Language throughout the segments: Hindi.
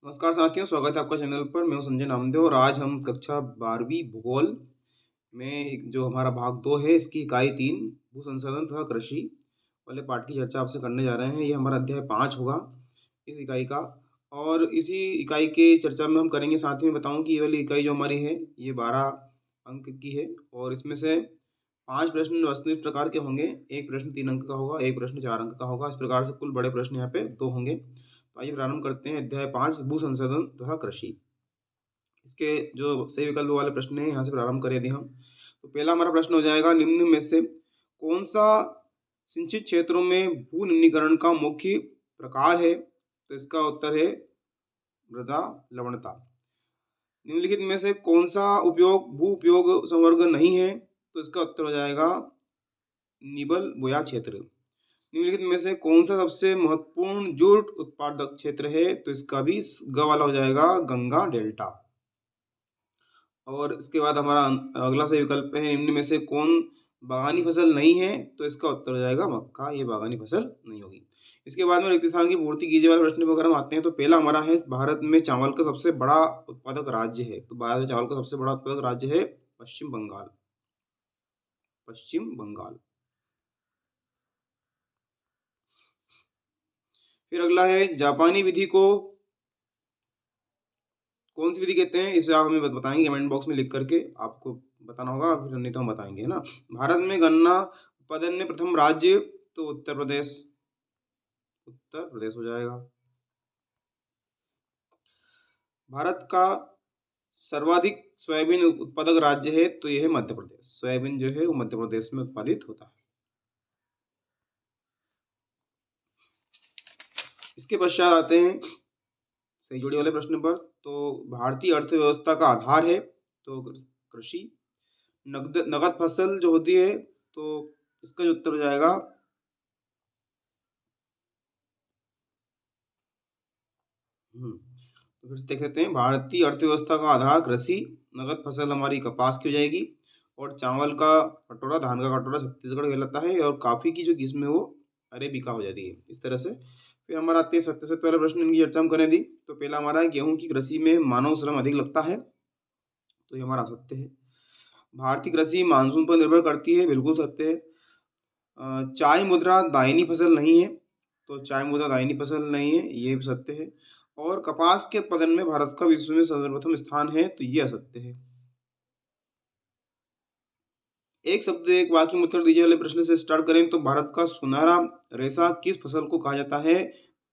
नमस्कार साथियों, स्वागत है आपका चैनल पर। मैं हूं संजय नामदेव और आज हम कक्षा 12वीं भूगोल में जो हमारा भाग 2 है, इसकी इकाई 3 भू संसाधन तथा कृषि वाले पाठ की चर्चा आपसे करने जा रहे हैं। ये हमारा अध्याय 5 होगा इस इकाई का। और इसी इकाई के चर्चा में हम करेंगे, साथ ही में बताऊं कि ये वाली इकाई जो हमारी है ये 12 अंक की है और इसमें से 5 प्रश्न वस्तुनिष्ठ प्रकार के होंगे। एक प्रश्न 3 अंक का होगा, एक प्रश्न 4 अंक का होगा। इस प्रकार से कुल बड़े प्रश्न यहाँ पे 2 होंगे। तो आइए प्रारंभ करते हैं अध्याय 5 भू संसाधन तथा कृषि। इसके जो सही विकल्प वाले प्रश्न हैं यहाँ से प्रारंभ करें यदि हम, तो पहला हमारा प्रश्न हो जाएगा, निम्न में से कौन सा सिंचित क्षेत्रों में भू निम्नीकरण का मुख्य प्रकार है? तो इसका उत्तर है मृदा लवणता। निम्नलिखित में से कौन सा उपयोग भू उपयोग संवर्ग नहीं है? तो इसका उत्तर हो जाएगा निबल बोया क्षेत्र। निम्नलिखित में से कौन सा सबसे महत्वपूर्ण जूट उत्पादक क्षेत्र है? तो इसका भी ग वाला हो जाएगा गंगा डेल्टा। और इसके बाद हमारा अगला सही विकल्प है, निम्न में से कौन बागानी फसल नहीं है? तो इसका उत्तर हो जाएगा मक्का। ये बागानी फसल नहीं होगी। इसके बाद में रिक्त स्थान की पूर्ति कीजिए वाले प्रश्न पर अगर हम आते हैं, तो पहला हमारा है, भारत में चावल का सबसे बड़ा उत्पादक राज्य है। तो भारत में चावल का सबसे बड़ा उत्पादक राज्य है पश्चिम बंगाल। पश्चिम बंगाल। फिर अगला है, जापानी विधि को कौन सी विधि कहते हैं? इसे आप हमें बताएंगे कमेंट बॉक्स में लिख करके, आपको बताना होगा, फिर नहीं तो हम बताएंगे, है ना। भारत में गन्ना उत्पादन में प्रथम राज्य? तो उत्तर प्रदेश। उत्तर प्रदेश हो जाएगा। भारत का सर्वाधिक सोयाबीन उत्पादक राज्य है? तो यह है मध्य प्रदेश। सोयाबीन जो है वो मध्य प्रदेश में उत्पादित होता है। इसके पश्चात आते हैं सही जोड़ी वाले प्रश्न पर। तो भारतीय अर्थव्यवस्था का आधार है? तो कृषि। नगद फसल जो होती है, तो इसका जो उत्तर हो जाएगा तो फिर देख लेते हैं, भारतीय अर्थव्यवस्था का आधार कृषि। नगद फसल हमारी कपास की हो जाएगी और चावल का कटोरा, धान का कटोरा छत्तीसगढ़ कहलाता है और कॉफी की जो किस्म है वो अरेबिका हो जाती है। इस तरह से फिर हमारा आते हैं सत्य सत्य वाले प्रश्न, इनकी चर्चा हम करें दी। तो पहला हमारा है, गेहूं की कृषि में मानव श्रम अधिक लगता है? तो ये हमारा सत्य है। भारतीय कृषि मानसून पर निर्भर करती है? बिल्कुल सत्य है। चाय मुद्रा दायनी फसल नहीं है? तो चाय मुद्रा दायनी फसल नहीं है, ये भी सत्य है। और कपास के उत्पादन में भारत का विश्व में सर्वप्रथम स्थान है? तो ये असत्य है। एक शब्द एक वाक्य में उत्तर दीजिए वाले प्रश्न से स्टार्ट करें, तो भारत का सुनहरा रेशा किस फसल को कहा जाता है?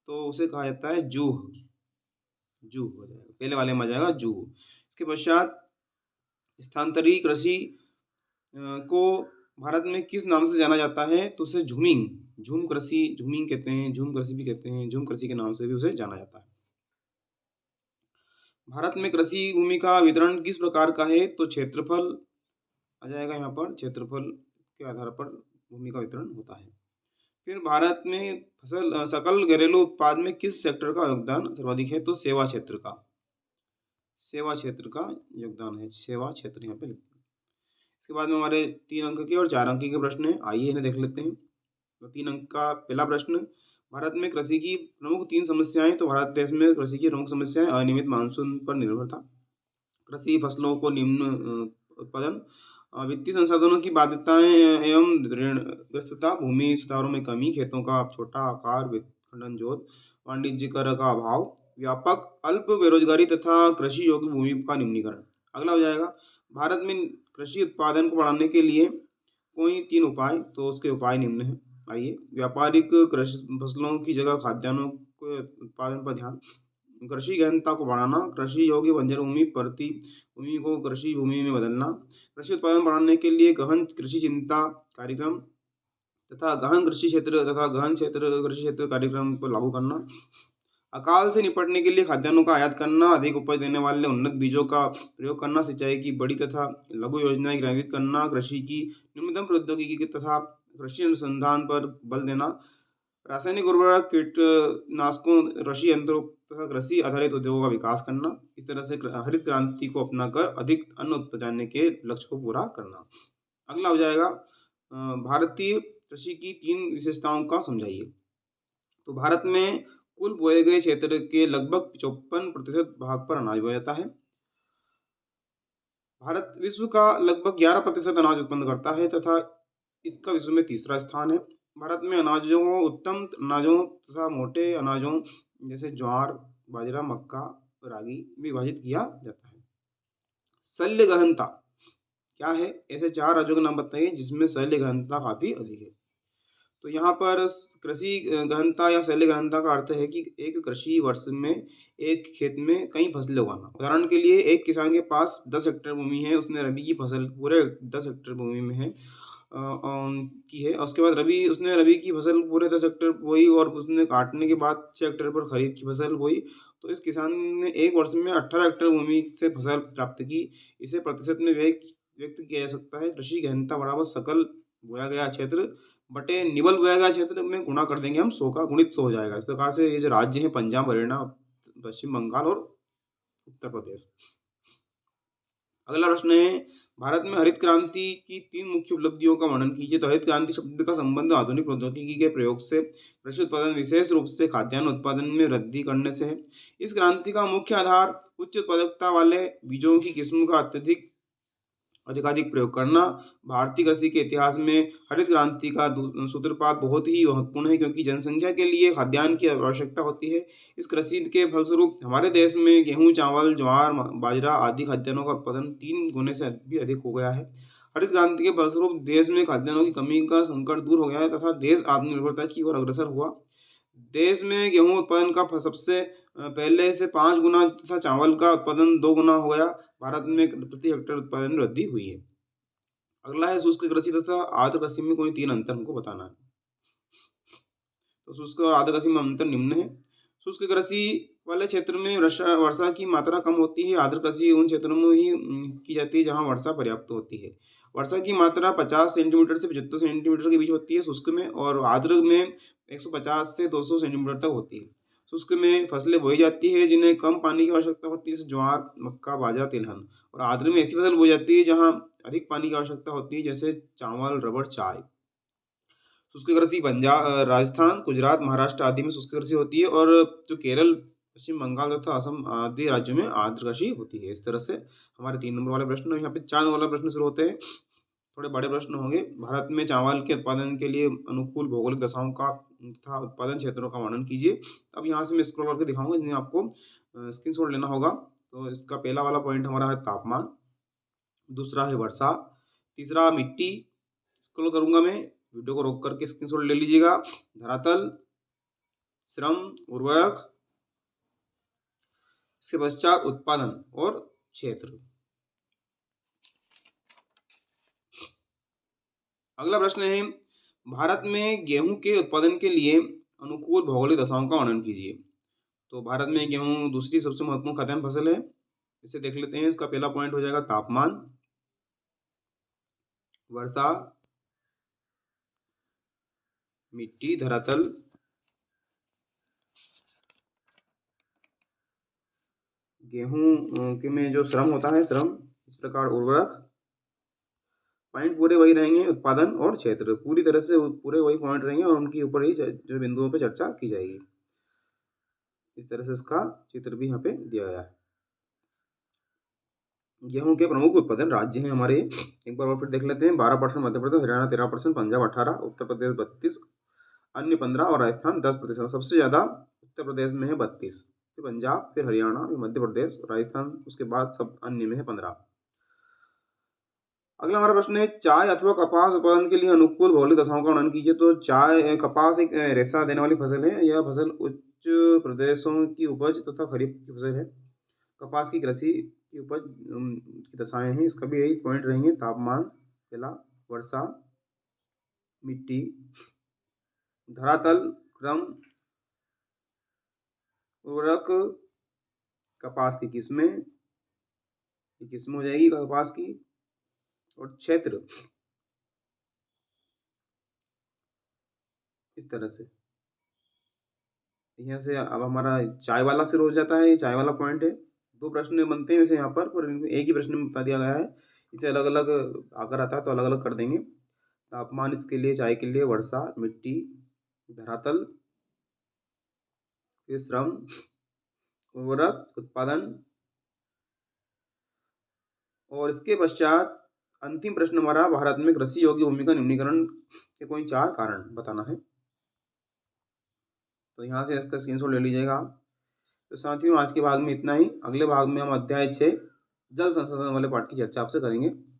तो उसे कहा जाता है जूह। जूह हो जाएगा, पहले वाले में आ जाएगा जूह। इसके पश्चात स्थानांतरी कृषि को भारत में किस नाम से जाना जाता है? तो उसे झूमिंग, झूम कृषि, झूमिंग कहते हैं, झूम कृषि भी कहते हैं, झूम कृषि के नाम से भी उसे जाना जाता है। भारत में कृषि भूमि का वितरण किस प्रकार का है? तो क्षेत्रफल आ जाएगा यहाँ पर, क्षेत्रफल के आधार पर भूमि का वितरण होता है। फिर भारत में फसल सकल घरेलू उत्पाद में किस सेक्टर का योगदान सर्वाधिक है? तो सेवा क्षेत्र का। सेवा क्षेत्र का योगदान है, सेवा क्षेत्र यहाँ पे लिखते हैं। इसके बाद में हमारे 3 अंक के और 4 अंक के प्रश्न हैं, आइए इन्हें देख लेते हैं। तो 3 अंक का पहला प्रश्न, भारत में कृषि की प्रमुख 3 समस्याएं। तो भारत देश में कृषि की प्रमुख समस्याएं अनियमित मानसून पर निर्भरता, कृषि फसलों को निम्न उत्पादन, वित्तीय संसाधनों की बाध्यताएं एवं ऋणग्रस्तता, भूमि सुधारों में कमी, खेतों का छोटा आकार, खंडन जोत, वाणिज्य कर का अभाव, व्यापक अल्प बेरोजगारी तथा कृषि योग्य भूमि का निम्नीकरण। अगला हो जाएगा, भारत में कृषि उत्पादन को बढ़ाने के लिए कोई 3 उपाय। तो उसके उपाय निम्न है। आइए, व्यापारिक कृषि फसलों की जगह खाद्यान्नों के उत्पादन पर ध्यान, कृषि गहनता को बढ़ाना, कृषि योग्य बंजर भूमि प्रति भूमि को कृषि भूमि में बदलना, कृषि उत्पादन बढ़ाने के लिए गहन कृषि चिंता कार्यक्रम तथा गहन कृषि क्षेत्र तथा गहन क्षेत्र कृषि क्षेत्र कार्यक्रम को लागू करना, अकाल से निपटने के लिए खाद्यान्नों का आयात करना, अधिक उपज देने वाले उन्नत बीजों का प्रयोग करना, सिंचाई की बड़ी तथा लघु योजनाएं क्रियान्वित करना, कृषि की न्यूनतम प्रौद्योगिकी तथा कृषि अनुसंधान पर बल देना, रासायनिक उर्वरक कीटनाशकों कृषि यंत्रों तथा कृषि आधारित उद्योगों का विकास करना। इस तरह से हरित क्रांति को अपनाकर अधिक अन्न उत्पादन के लक्ष्य को पूरा करना। अगला हो जाएगा, भारतीय कृषि की 3 विशेषताओं का समझाइए। तो भारत में कुल बोए गए क्षेत्र के लगभग 54% भाग पर अनाज बोया जाता है। भारत विश्व का लगभग 11% अनाज उत्पन्न करता है तथा इसका विश्व में तीसरा स्थान है। भारत में अनाजों उत्तम अनाजों तथा मोटे अनाजों जैसे ज्वार, बाजरा, मक्का, रागी विभाजित किया जाता है। शल्य गहनता क्या है? ऐसे 4 राज्यों के नाम बताइए जिसमें शल्य गहनता काफी अधिक है। तो यहाँ पर कृषि गहनता या शल्य गहनता का अर्थ है कि एक कृषि वर्ष में एक खेत में कई फसलें उगाना। उदाहरण के लिए एक किसान के पास 10 हेक्टेयर भूमि है, उसने रबी की फसल पूरे 10 हेक्टेयर भूमि में है की है। उसके बाद उसने रबी की फसल पूरे 10 हेक्टेयर बोई और उसने काटने के बाद 6 हेक्टेयर पर खरीफ की फसल बोई। तो इस किसान ने एक वर्ष में 18 हेक्टेयर भूमि से फसल प्राप्त की। इसे प्रतिशत में व्यक्त किया जा सकता है। कृषि गहनता बराबर सकल बोया गया क्षेत्र बटे निवल बोया गया क्षेत्र में गुणा कर देंगे हम 100 का गुणित 100 हो जाएगा। इस प्रकार से ये जो राज्य है पंजाब, हरियाणा, पश्चिम बंगाल और उत्तर प्रदेश। अगला प्रश्न है भारत में हरित क्रांति की 3 मुख्य उपलब्धियों का वर्णन कीजिए। तो हरित क्रांति शब्द का संबंध आधुनिक प्रौद्योगिकी के प्रयोग से कृषि उत्पादन विशेष रूप से खाद्यान्न उत्पादन में वृद्धि करने से है। इस क्रांति का मुख्य आधार उच्च उत्पादकता वाले बीजों की किस्म का अधिकाधिक प्रयोग करना। भारतीय कृषि के इतिहास में हरित क्रांति का सूत्रपात बहुत ही महत्वपूर्ण है क्योंकि जनसंख्या के लिए खाद्यान्न की आवश्यकता होती है। इस कृषि के फलस्वरूप हमारे देश में गेहूं, चावल, ज्वार, बाजरा आदि खाद्यान्नों का उत्पादन 3 गुने से भी अधिक हो गया है। हरित क्रांति के फलस्वरूप देश में खाद्यान्नों की कमी का संकट दूर हो गया है तथा देश आत्मनिर्भरता की ओर अग्रसर हुआ। देश में गेहूं उत्पादन का सबसे पहले से 5 गुना तथा चावल का उत्पादन 2 गुना हो गया। भारत में प्रति हेक्टेयर उत्पादन में वृद्धि हुई है। अगला है शुष्क कृषि तथा आर्द्र कृषि में कोई 3 अंतर हमको बताना है। तो शुष्क और आर्द्र कृषि में अंतर निम्न है। शुष्क कृषि वाले क्षेत्र में वर्षा की मात्रा कम होती है। आर्द्र कृषि उन क्षेत्रों में ही की जाती है जहाँ वर्षा पर्याप्त होती है। वर्षा की मात्रा 50 सेंटीमीटर से 75 सेंटीमीटर के बीच होती है शुष्क में, और आर्द्र में 150 से 200 सेंटीमीटर तक होती है। शुष्क में फसलें बोई जाती है जिन्हें कम पानी की आवश्यकता होती है, जैसे ज्वार, मक्का, बाजरा, तिलहन। और आर्द्र में ऐसी फसल बोई जाती है जहाँ अधिक पानी की आवश्यकता होती है, जैसे चावल, रबर, चाय। शुष्क कृषि पंजाब, राजस्थान, गुजरात, महाराष्ट्र आदि में शुष्क कृषि होती है, और जो केरल, पश्चिम बंगाल तथा असम आदि राज्यों में आर्द्र कृषि होती है। इस तरह से हमारे 3 नंबर वाले प्रश्न, यहाँ पे 4 नंबर वाला प्रश्न शुरू होते हैं। थोड़े बड़े प्रश्न होंगे। भारत में चावल के उत्पादन के लिए अनुकूल भौगोलिक दशाओं का तथा उत्पादन क्षेत्रों का वर्णन कीजिए। अब यहाँ से मैं स्क्रॉल करके दिखाऊंगा जिन्हें आपको स्क्रीनशॉट लेना होगा। तो इसका पहला वाला पॉइंट हमारा है तापमान, दूसरा है वर्षा, तीसरा मिट्टी, स्क्रॉल करूंगा मैं, वीडियो को रोक करके स्क्रीनशॉट ले लीजिएगा, धरातल, श्रम, उर्वरक, इसके पश्चात उत्पादन और क्षेत्र। अगला प्रश्न है भारत में गेहूं के उत्पादन के लिए अनुकूल भौगोलिक दशाओं का वर्णन कीजिए। तो भारत में गेहूं दूसरी सबसे महत्वपूर्ण खाद्यान्न फसल है। इसे देख लेते हैं। इसका पहला पॉइंट हो जाएगा तापमान, वर्षा, मिट्टी, धरातल, गेहूं के में जो श्रम होता है, श्रम, इस प्रकार उर्वरक। पॉइंट पूरे वही रहेंगे, उत्पादन और क्षेत्र पूरी तरह से पूरे वही पॉइंट रहेंगे और उनके ऊपर ही जो बिंदुओं पर चर्चा की जाएगी। इस तरह से इसका चित्र भी यहाँ पे दिया गया है। गेहूं के प्रमुख उत्पादन राज्य हैं हमारे, एक बार और फिर देख लेते हैं। 12% मध्य प्रदेश, हरियाणा 13%, पंजाब 18%, उत्तर प्रदेश 32%, अन्य 15% और राजस्थान 10%। सबसे ज्यादा उत्तर प्रदेश में है 32%, फिर पंजाब, फिर हरियाणा, फिर मध्य प्रदेश, राजस्थान, उसके बाद सब अन्य में है 15%। अगला हमारा प्रश्न है चाय अथवा कपास उत्पादन के लिए अनुकूल भौगोलिक दशाओं का वर्णन कीजिए। तो कपास एक रेशा देने वाली फसल है। यह फसल उच्च प्रदेशों की उपज तथा खरीफ की फसल है। कपास की कृषि की उपज की दशाएं हैं। इसका भी यही पॉइंट रहेंगे, तापमान पहला, वर्षा, मिट्टी, धरातल, क्रम, उर्वरक, कपास की किस्में, ये किस्म हो जाएगी कपास की, और क्षेत्र। इस तरह से यहाँ से अब हमारा चाय वाला शुरू हो जाता है। ये चाय वाला पॉइंट है। 2 प्रश्न बनते हैं वैसे यहाँ पर एक ही प्रश्न में बता दिया गया है। इसे अलग अलग अगर आता है तो अलग अलग कर देंगे। तापमान इसके लिए, चाय के लिए, वर्षा, मिट्टी, धरातल, फिर श्रम, उर्वरक, उत्पादन, और इसके पश्चात अंतिम प्रश्न हमारा, भारत में कृषि योग्य भूमि का न्यूनीकरण के कोई 4 कारण बताना है। तो यहाँ से इसका स्क्रीनशॉट ले लीजिएगा आप। तो साथियों, आज के भाग में इतना ही। अगले भाग में हम अध्याय 6 जल संसाधन वाले पाठ की चर्चा आपसे करेंगे।